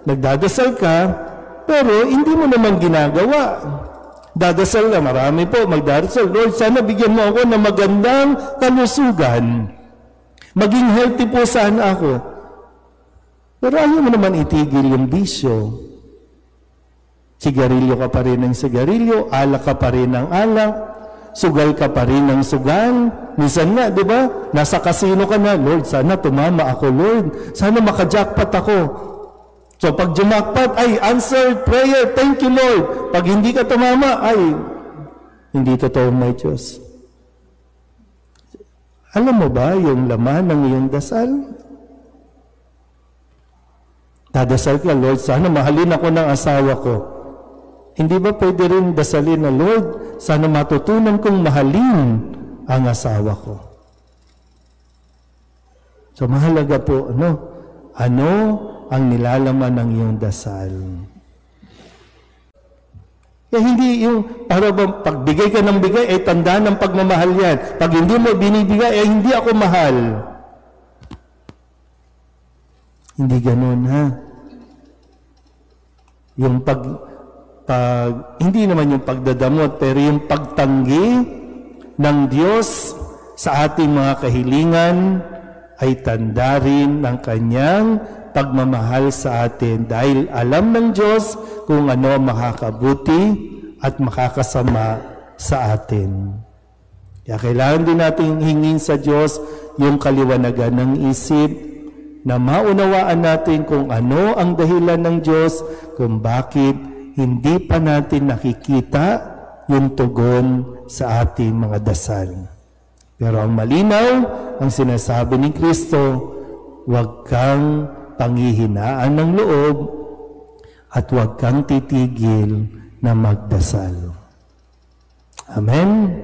Nagdadasal ka, pero hindi mo naman ginagawa. Dadasal na, marami po, magdadasal. Lord, sana bigyan mo ako ng magandang kalusugan. Maging healthy po sana ako. Pero ayaw mo naman itigil yung bisyo. Sigarilyo ka pa rin ng sigarilyo, alak ka pa rin ng alak, sugal ka pa rin ng sugal. Minsan nga, di ba? Nasa kasino ka na, Lord, sana tumama ako, Lord. Sana makajackpot ako. So pag jumakpat, ay, answered prayer, thank you, Lord. Pag hindi ka tumama, ay, hindi totoo may Diyos. Alam mo ba yung laman ng iyong dasal? Dadasal ka, Lord, sana mahalin ako ng asawa ko. Hindi ba pwede rin dasalin na, Lord, sana matutunan kong mahalin ang asawa ko? So mahalaga po, ano ang nilalaman ng iyong dasal? Kaya hindi yung, para bang pagbigay ka ng bigay, ay tanda ng pagmamahal yan. Pag hindi mo binibigay, ay hindi ako mahal. Hindi ganun, ha? Yung hindi naman yung pagdadamot, pero yung pagtanggi ng Diyos sa ating mga kahilingan ay tanda rin ng kanyang pagmamahal sa atin dahil alam ng Diyos kung ano makakabuti at makakasama sa atin. Kaya kailangan din natin hingin sa Diyos yung kaliwanagan ng isip na maunawaan natin kung ano ang dahilan ng Diyos kung bakit hindi pa natin nakikita yung tugon sa ating mga dasal. Pero ang malinaw, ang sinasabi ni Kristo, huwag kang panghihinaan ng loob at huwag kang titigil na magdasal. Amen?